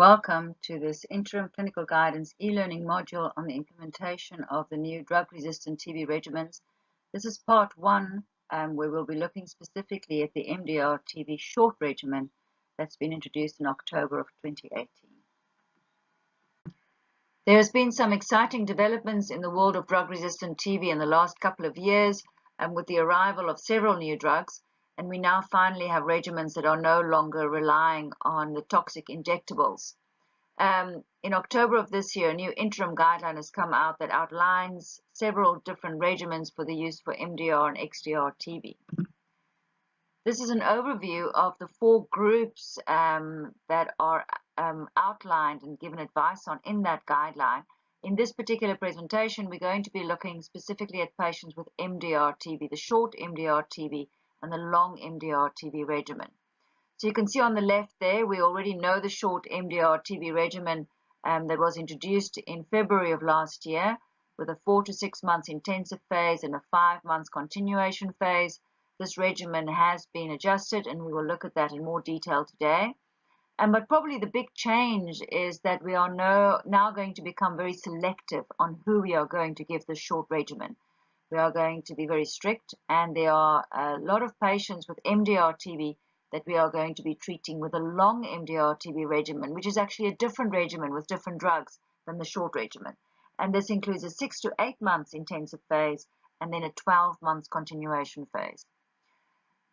Welcome to this Interim Clinical Guidance e-learning module on the implementation of the new drug-resistant TB regimens. This is part 1, where we'll be looking specifically at the MDRTB short regimen that's been introduced in October of 2018. There has been some exciting developments in the world of drug-resistant TB in the last couple of years, with the arrival of several new drugs. And we now finally have regimens that are no longer relying on the toxic injectables. In October of this year, a new interim guideline has come out that outlines several different regimens for the use for MDR and XDR-TB. This is an overview of the 4 groups that are outlined and given advice on in that guideline. In this particular presentation, we're going to be looking specifically at patients with MDR-TB, the short MDR-TB, and the long MDR-TB regimen. So you can see on the left there, we already know the short MDR-TB regimen that was introduced in February of last year with a 4 to 6 months intensive phase and a 5 months continuation phase. This regimen has been adjusted, and we will look at that in more detail today. But probably the big change is that we are now going to become very selective on who we are going to give the short regimen. We are going to be very strict, and there are a lot of patients with MDR-TB that we are going to be treating with a long MDR-TB regimen, which is actually a different regimen with different drugs than the short regimen. And this includes a 6 to 8 months intensive phase and then a 12 months continuation phase.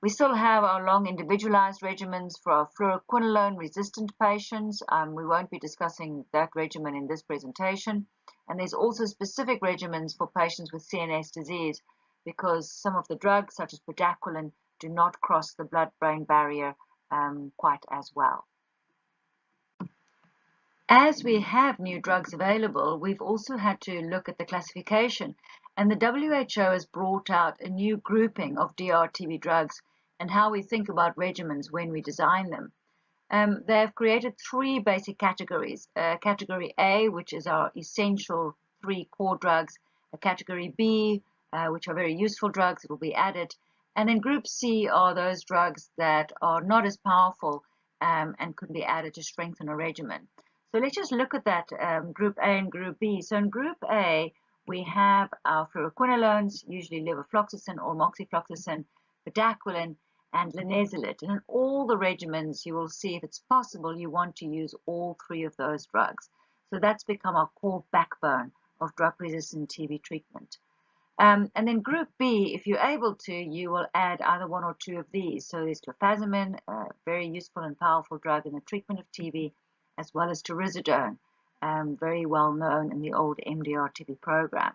We still have our long individualized regimens for our fluoroquinolone resistant patients. We won't be discussing that regimen in this presentation. And there's also specific regimens for patients with CNS disease because some of the drugs, such as bedaquiline, do not cross the blood-brain barrier quite as well. As we have new drugs available, we've also had to look at the classification. And the WHO has brought out a new grouping of DRTB drugs and how we think about regimens when we design them. They have created 3 basic categories. Category A, which is our essential 3 core drugs. A category B, which are very useful drugs that will be added. And then Group C are those drugs that are not as powerful and could be added to strengthen a regimen. So let's just look at that Group A and Group B. So in Group A, we have our fluoroquinolones, usually levofloxacin or moxifloxacin, bedaquiline, and linezolid. And in all the regimens, you will see if it's possible, you want to use all 3 of those drugs. So that's become our core backbone of drug-resistant TB treatment. And then Group B, if you're able to, you will add either 1 or 2 of these. So there's clofazimine, a very useful and powerful drug in the treatment of TB, as well as taururzidone, very well known in the old MDR-TB program.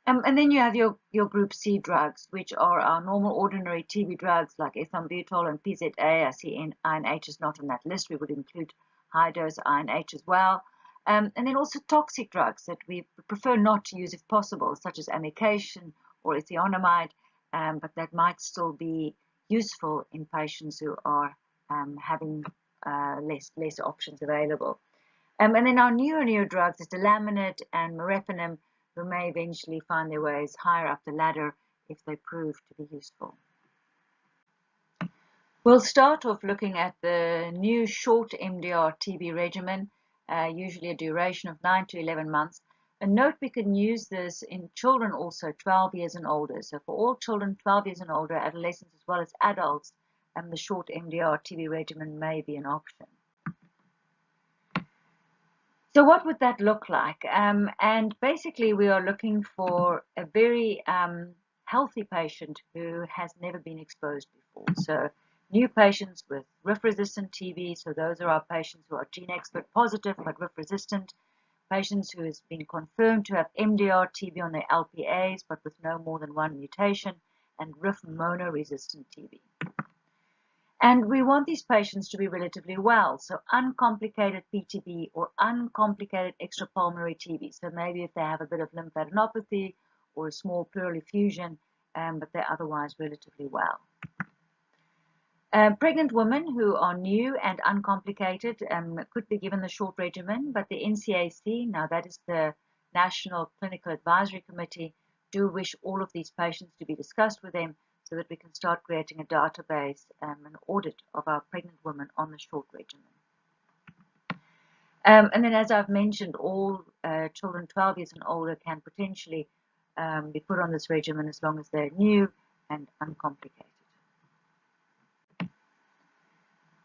And then you have your Group C drugs, which are our normal ordinary TB drugs like ethambutol and PZA. I see INH is not on that list. We would include high-dose INH as well. And then also toxic drugs that we prefer not to use if possible, such as amikation or ethionamide, but that might still be useful in patients who are having less options available. And then our newer drugs is delaminid and meropenem, who may eventually find their ways higher up the ladder if they prove to be useful. We'll start off looking at the new short MDR-TB regimen, usually a duration of 9 to 11 months. And note we can use this in children also 12 years and older. So for all children 12 years and older, adolescents as well as adults, the short MDR-TB regimen may be an option. So what would that look like? And basically we are looking for a very healthy patient who has never been exposed before. So new patients with RIF-resistant TB, so those are our patients who are gene expert positive but RIF-resistant, patients who has been confirmed to have MDR-TB on their LPAs but with no more than 1 mutation, and RIF mono-resistant TB. And we want these patients to be relatively well, so uncomplicated PTB or uncomplicated extrapulmonary TB. So maybe if they have a bit of lymphadenopathy or a small pleural effusion, but they're otherwise relatively well. Pregnant women who are new and uncomplicated could be given the short regimen, but the NCAC, now that is the National Clinical Advisory Committee, do wish all of these patients to be discussed with them, so that we can start creating a database and an audit of our pregnant women on the short regimen. And then, as I've mentioned, all children 12 years and older can potentially be put on this regimen as long as they're new and uncomplicated.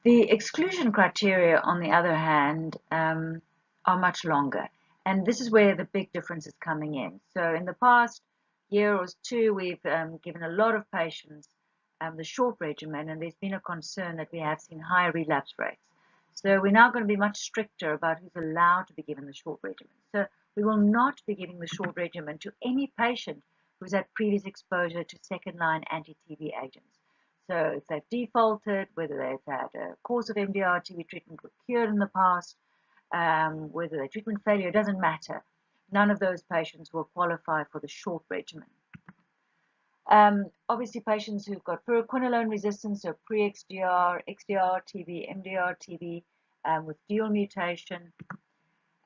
The exclusion criteria, on the other hand, are much longer. And this is where the big difference is coming in. So in the past year or two, we've given a lot of patients the short regimen, and there's been a concern that we have seen higher relapse rates. So we're now going to be much stricter about who's allowed to be given the short regimen. So we will not be giving the short regimen to any patient who's had previous exposure to second-line anti-TB agents. So if they've defaulted, whether they've had a course of MDRTB treatment cured in the past, whether they're treatment failure, it doesn't matter. None of those patients will qualify for the short regimen. Obviously, patients who've got fluoroquinolone resistance, so pre-XDR, XDR-TB, MDR-TB with dual mutation,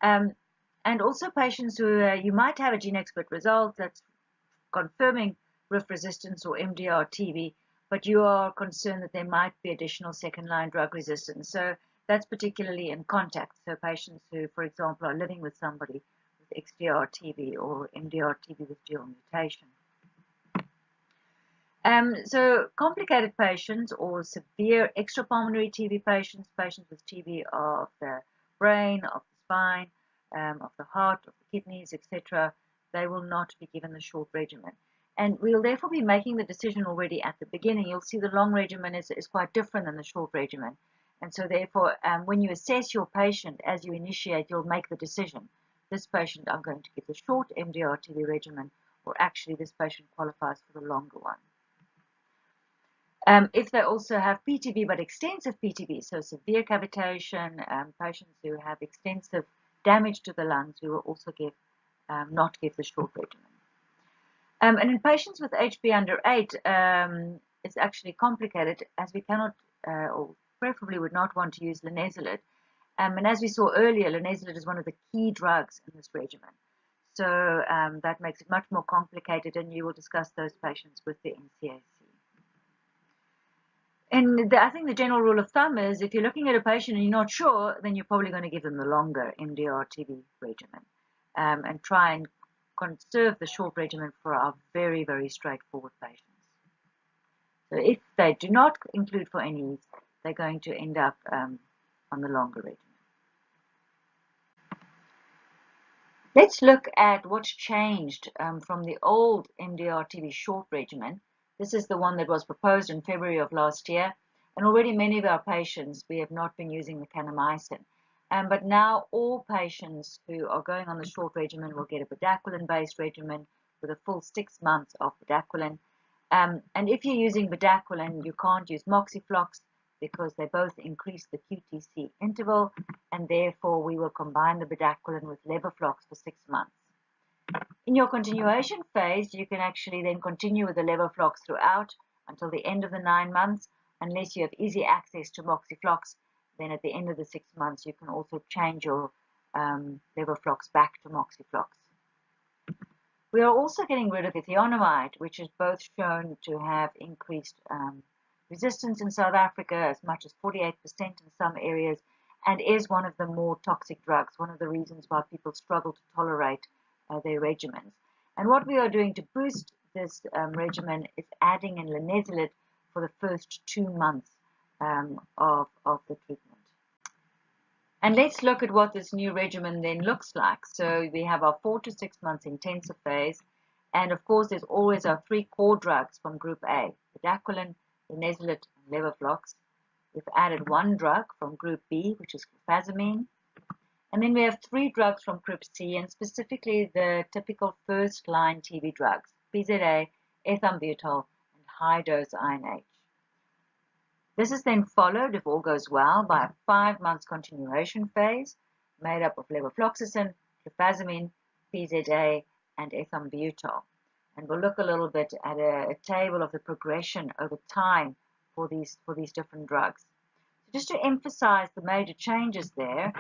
and also patients who you might have a gene expert result that's confirming RIF resistance or MDR-TB, but you are concerned that there might be additional second-line drug resistance. So that's particularly in contact. So patients who, for example, are living with somebody with XDR-TB or MDR-TB with dual mutation. So complicated patients or severe extrapulmonary TB patients, patients with TB of the brain, of the spine, of the heart, of the kidneys, etc., they will not be given the short regimen. And we'll therefore be making the decision already at the beginning. You'll see the long regimen is quite different than the short regimen. And so therefore, when you assess your patient as you initiate, you'll make the decision. This patient, I'm going to give the short MDR-TB regimen, or actually this patient qualifies for the longer one. If they also have PTB, but extensive PTB, so severe cavitation, patients who have extensive damage to the lungs, we will also not give the short regimen. And in patients with HB under 8, it's actually complicated, as we cannot, or preferably would not want to use linezolid. And as we saw earlier, linezolid is one of the key drugs in this regimen. So that makes it much more complicated, and you will discuss those patients with the NCAC. And I think the general rule of thumb is if you're looking at a patient and you're not sure, then you're probably going to give them the longer MDR-TB regimen and try and conserve the short regimen for our very, very straightforward patients. So if they do not include for any, they're going to end up on the longer regimen. Let's look at what's changed from the old MDR-TB short regimen. This is the one that was proposed in February of last year, and already many of our patients, we have not been using the kanamycin. But now all patients who are going on the short regimen will get a bedaquiline-based regimen with a full 6 months of bedaquiline. And if you're using bedaquiline, you can't use moxiflox because they both increase the QTC interval, and therefore we will combine the bedaquiline with levoflox for 6 months. In your continuation phase, you can actually then continue with the levoflox throughout until the end of the 9 months, unless you have easy access to moxiflox. Then at the end of the 6 months, you can also change your levoflox back to moxiflox. We are also getting rid of ethionamide, which is both shown to have increased resistance in South Africa, as much as 48% in some areas, and is one of the more toxic drugs, one of the reasons why people struggle to tolerate their regimens. And what we are doing to boost this regimen is adding in linezolid for the first 2 months of the treatment. And let's look at what this new regimen then looks like. So we have our 4 to 6 months intensive phase, and of course there's always our 3 core drugs from group A, bedaquiline, linezolid, and levoflox. We've added 1 drug from group B, which is clofazimine. And then we have 3 drugs from group C, and specifically the typical first-line TB drugs, PZA, ethambutol, and high-dose INH. This is then followed, if all goes well, by a 5 months continuation phase made up of levofloxacin, clofazimine, PZA, and ethambutol. And we'll look a little bit at a table of the progression over time for these different drugs. So just to emphasize the major changes there,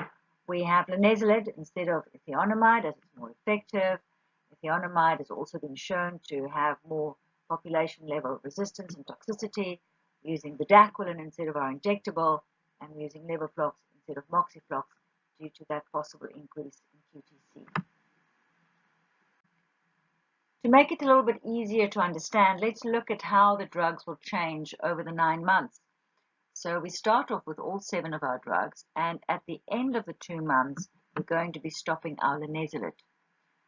we have linezolid instead of ethionamide, as it's more effective. Ethionamide has also been shown to have more population-level resistance and toxicity. Using bedaquiline instead of our injectable, and using levoflox instead of moxiflox due to that possible increase in QTC. To make it a little bit easier to understand, let's look at how the drugs will change over the 9 months. So we start off with all 7 of our drugs, and at the end of the 2 months, we're going to be stopping our linezolid.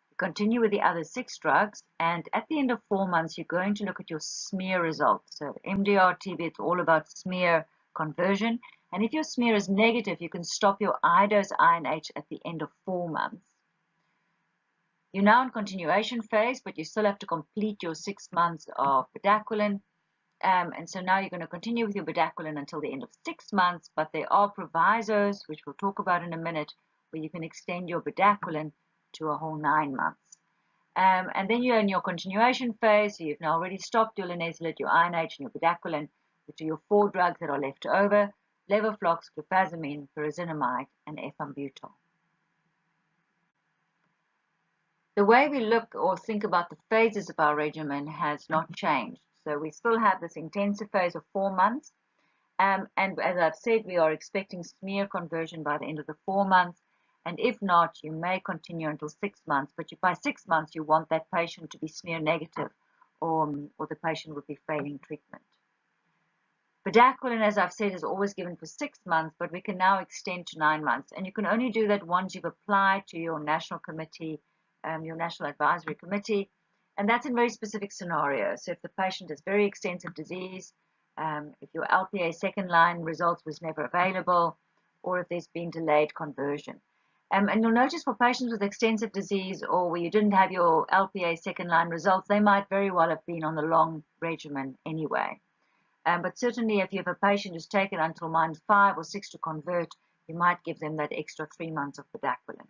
We continue with the other 6 drugs, and at the end of 4 months, you're going to look at your smear results. So MDRTB, it's all about smear conversion, and if your smear is negative, you can stop your high-dose INH at the end of 4 months. You're now in continuation phase, but you still have to complete your 6 months of bedaquiline. And so now you're going to continue with your bedaquiline until the end of 6 months, but there are provisos, which we'll talk about in a minute, where you can extend your bedaquiline to a whole 9 months. And then you're in your continuation phase, so you've now already stopped your linezolid, your INH, and your bedaquiline, which are your 4 drugs that are left over: levoflox, clofazimine, pyrazinamide, and ethambutol. The way we look or think about the phases of our regimen has not changed. So we still have this intensive phase of 4 months. And as I've said, we are expecting smear conversion by the end of the 4 months. And if not, you may continue until 6 months. But by 6 months, you want that patient to be smear negative, or the patient would be failing treatment. Bedaquiline, as I've said, is always given for 6 months, but we can now extend to 9 months. And you can only do that once you've applied to your national committee, your National Advisory Committee, and that's in very specific scenarios. So if the patient has very extensive disease, if your LPA second line results was never available, or if there's been delayed conversion. And you'll notice for patients with extensive disease, or where you didn't have your LPA second line results, they might very well have been on the long regimen anyway. But certainly if you have a patient who's taken until month 5 or 6 to convert, you might give them that extra 3 months of bedaquiline.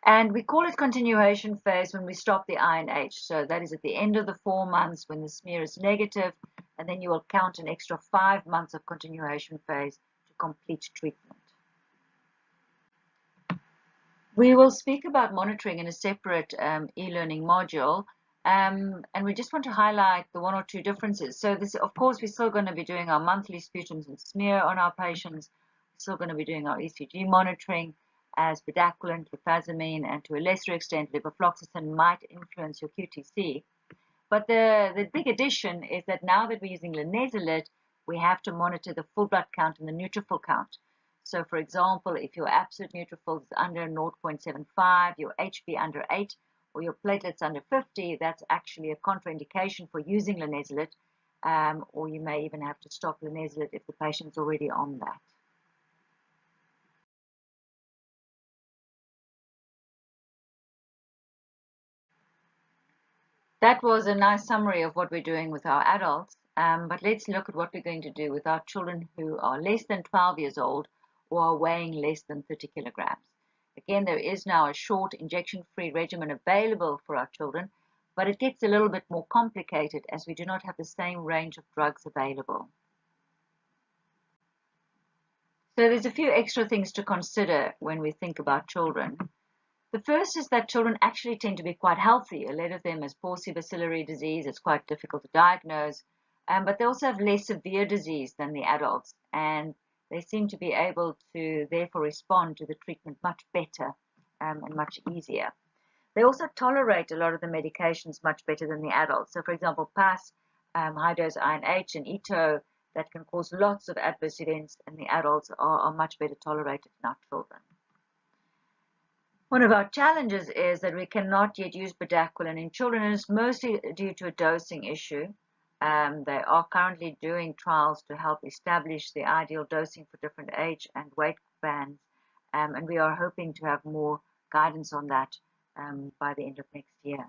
And we call it continuation phase when we stop the INH. So that is at the end of the 4 months when the smear is negative, and then you will count an extra 5 months of continuation phase to complete treatment. We will speak about monitoring in a separate e-learning module, and we just want to highlight the 1 or 2 differences. So this, of course, we're still going to be doing our monthly sputums and smear on our patients. We're still going to be doing our ECG monitoring, as bedaquiline, clofazimine, and to a lesser extent levofloxacin might influence your QTC. But the big addition is that now that we're using linezolid, we have to monitor the full blood count and the neutrophil count. So for example, if your absolute neutrophil is under 0.75, your HB under 8, or your platelets under 50, that's actually a contraindication for using linezolid, or you may even have to stop linezolid if the patient's already on that. That was a nice summary of what we're doing with our adults, but let's look at what we're going to do with our children who are less than 12 years old or are weighing less than 30 kilograms. Again, there is now a short injection-free regimen available for our children, but it gets a little bit more complicated as we do not have the same range of drugs available. So there's a few extra things to consider when we think about children. The first is that children actually tend to be quite healthy. A lot of them has paucibacillary disease. It's quite difficult to diagnose, but they also have less severe disease than the adults, and they seem to be able to therefore respond to the treatment much better and much easier. They also tolerate a lot of the medications much better than the adults. So for example, PAS, high-dose INH, and ETO, that can cause lots of adverse events, and the adults are much better tolerated in our children. One of our challenges is that we cannot yet use bedaquiline in children, and it's mostly due to a dosing issue. They are currently doing trials to help establish the ideal dosing for different age and weight bands, and we are hoping to have more guidance on that by the end of next year.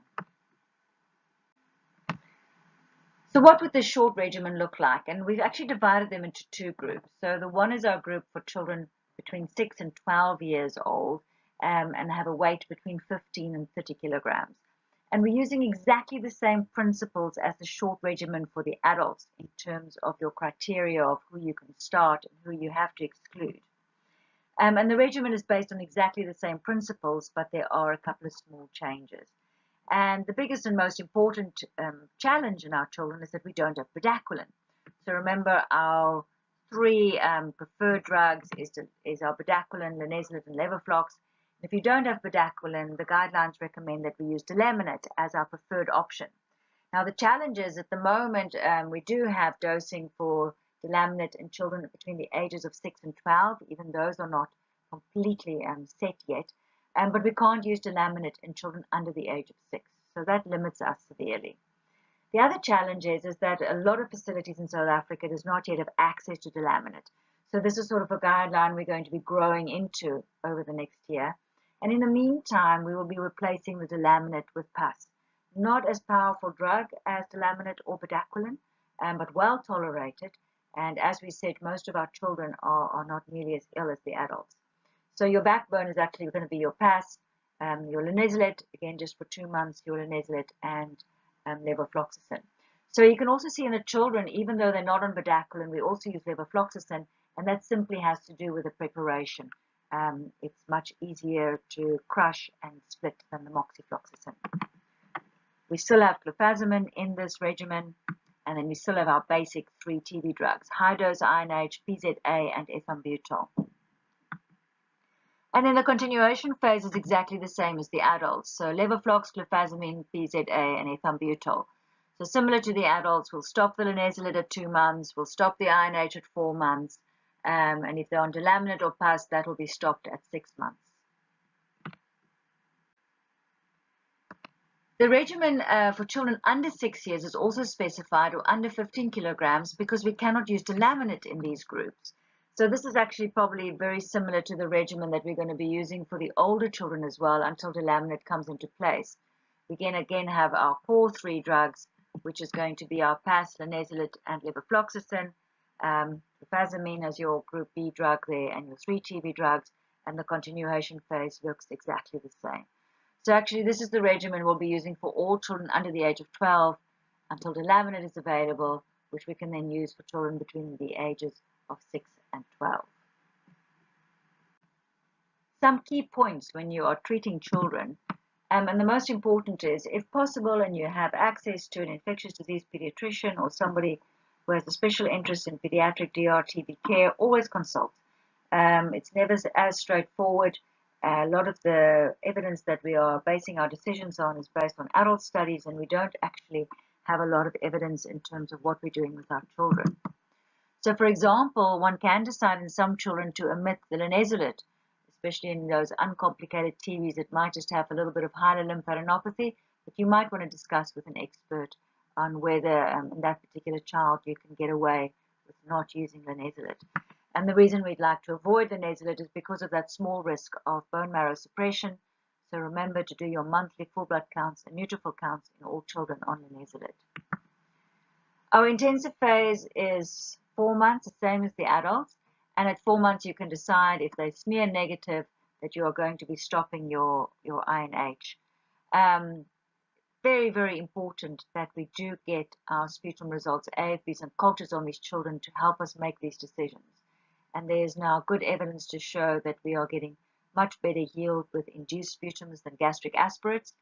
So what would the short regimen look like? And we've actually divided them into 2 groups. So the one is our group for children between 6 and 12 years old, and have a weight between 15 and 30 kilograms. And we're using exactly the same principles as the short regimen for the adults in terms of your criteria of who you can start and who you have to exclude. And the regimen is based on exactly the same principles, but there are a couple of small changes. And the biggest and most important challenge in our children is that we don't have bedaquiline. So remember, our three preferred drugs is our bedaquiline, linezolid, and levoflox. If you don't have bedaquiline, the guidelines recommend that we use delamanid as our preferred option. Now, the challenge is at the moment we do have dosing for delamanid in children between the ages of 6 and 12, even those are not completely set yet. But we can't use delamanid in children under the age of 6, so that limits us severely. The other challenge is that a lot of facilities in South Africa does not yet have access to delamanid. So this is sort of a guideline we're going to be growing into over the next year. And in the meantime, we will be replacing the delamanid with pus. Not as powerful drug as delamanid or bedaquiline, but well tolerated. And as we said, most of our children are not nearly as ill as the adults. So your backbone is actually going to be your pus, your linezolid, again just for 2 months, your linezolid, and levofloxacin. So you can also see in the children, even though they're not on bedaquiline, we also use levofloxacin, and that simply has to do with the preparation. It's much easier to crush and split than the moxifloxacin. We still have clofazimine in this regimen, and then we still have our basic 3 TB drugs, high-dose INH, PZA, and ethambutol. And then the continuation phase is exactly the same as the adults. So levoflox, clofazimine, PZA, and ethambutol. So similar to the adults, we'll stop the linezolid at 2 months, we'll stop the INH at 4 months, and if they're on delamanid or pus, that will be stopped at 6 months. The regimen for children under 6 years is also specified, or under 15 kilograms, because we cannot use delamanid in these groups. So this is actually probably very similar to the regimen that we're going to be using for the older children as well until delamanid comes into place. We can again have our core 3 drugs, which is going to be our pus, linezolid, and levofloxacin, clofazimine as your group B drug there, and your 3 TB drugs, and the continuation phase looks exactly the same. So actually this is the regimen we'll be using for all children under the age of 12 until delamanid is available, which we can then use for children between the ages of 6 and 12. Some key points when you are treating children, and the most important is, if possible and you have access to an infectious disease pediatrician or somebody who has a special interest in pediatric DRTB care, always consult. It's never as straightforward. A lot of the evidence that we are basing our decisions on is based on adult studies, and we don't actually have a lot of evidence in terms of what we're doing with our children. So, for example, one can decide in some children to omit the linezolid, especially in those uncomplicated TBs that might just have a little bit of hilar lymphadenopathy, but you might want to discuss with an expert on whether in that particular child you can get away with not using linezolid. And the reason we'd like to avoid linezolid is because of that small risk of bone marrow suppression. So remember to do your monthly full blood counts and neutrophil counts in all children on linezolid. Our intensive phase is 4 months, the same as the adults. And at 4 months, you can decide if they smear negative that you are going to be stopping your INH. Very, very important that we do get our sputum results, AFBs and cultures on these children to help us make these decisions. And there is now good evidence to show that we are getting much better yield with induced sputums than gastric aspirates.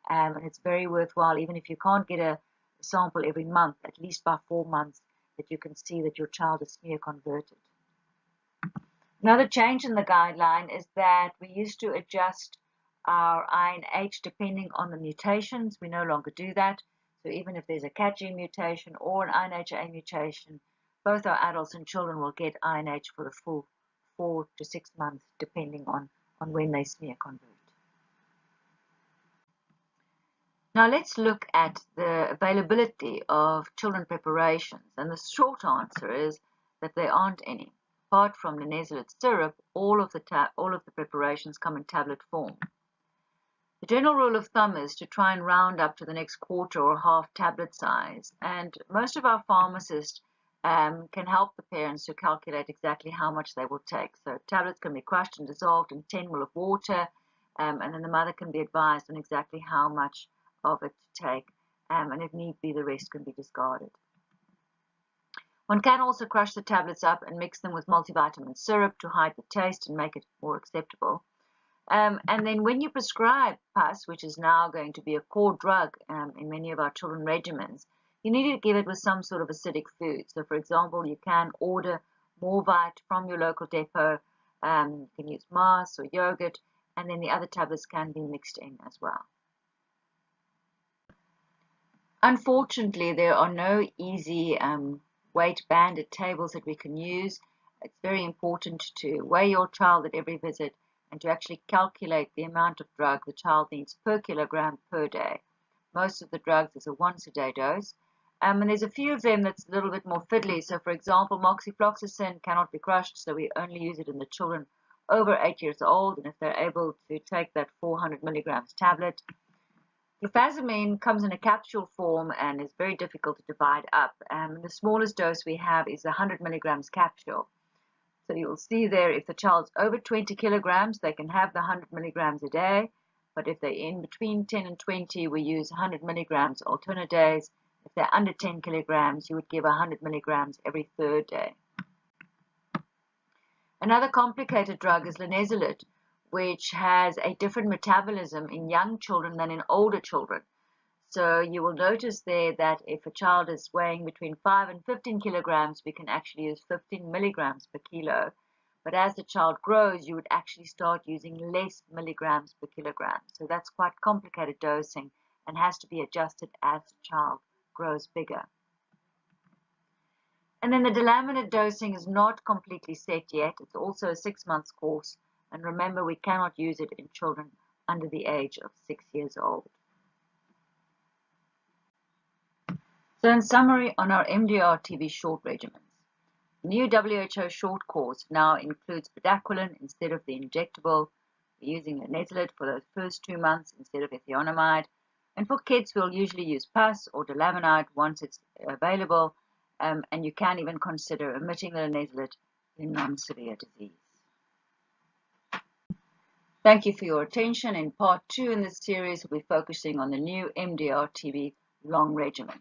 And it's very worthwhile, even if you can't get a sample every month, at least by 4 months, that you can see that your child is smear converted. Another change in the guideline is that we used to adjust our INH depending on the mutations. We no longer do that. So even if there's a CAT gene mutation or an INHA mutation, both our adults and children will get INH for the full 4 to 6 months, depending on when they smear convert. Now let's look at the availability of children preparations, and the short answer is that there aren't any. Apart from linezolid syrup, all of the preparations come in tablet form. The general rule of thumb is to try and round up to the next quarter or half tablet size, and most of our pharmacists can help the parents to calculate exactly how much they will take. So tablets can be crushed and dissolved in 10 ml of water, and then the mother can be advised on exactly how much of it to take, and if need be, the rest can be discarded. One can also crush the tablets up and mix them with multivitamin syrup to hide the taste and make it more acceptable. And then when you prescribe pus, which is now going to be a core drug in many of our children regimens, you need to give it with some sort of acidic food. So for example, you can order Morvite from your local depot. You can use mass or yogurt, and then the other tablets can be mixed in as well. Unfortunately, there are no easy weight banded tables that we can use. It's very important to weigh your child at every visit and to actually calculate the amount of drug the child needs per kilogram per day. Most of the drugs is a once-a-day dose. And there's a few of them that's a little bit more fiddly. So, for example, moxifloxacin cannot be crushed, so we only use it in the children over 8 years old, and if they're able to take that 400 milligrams tablet. Clofazimine comes in a capsule form and is very difficult to divide up. The smallest dose we have is 100 milligrams capsule. So you'll see there, if the child's over 20 kilograms, they can have the 100 milligrams a day. But if they're in between 10 and 20, we use 100 milligrams alternate days. If they're under 10 kilograms, you would give 100 milligrams every third day. Another complicated drug is linezolid, which has a different metabolism in young children than in older children. So you will notice there that if a child is weighing between 5 and 15 kilograms, we can actually use 15 milligrams per kilo. But as the child grows, you would actually start using less milligrams per kilogram. So that's quite complicated dosing and has to be adjusted as the child grows bigger. And then the delaminid dosing is not completely set yet. It's also a 6-month course. And remember, we cannot use it in children under the age of 6 years old. So in summary, on our MDRTB short regimens, the new WHO short course now includes bedaquiline instead of the injectable. We're using linezolid for those first 2 months instead of ethionamide. And for kids, we'll usually use pus or delaminide once it's available. And you can even consider omitting the linezolid in non-severe disease. Thank you for your attention. In part 2 in this series, we'll be focusing on the new MDRTB long regimen.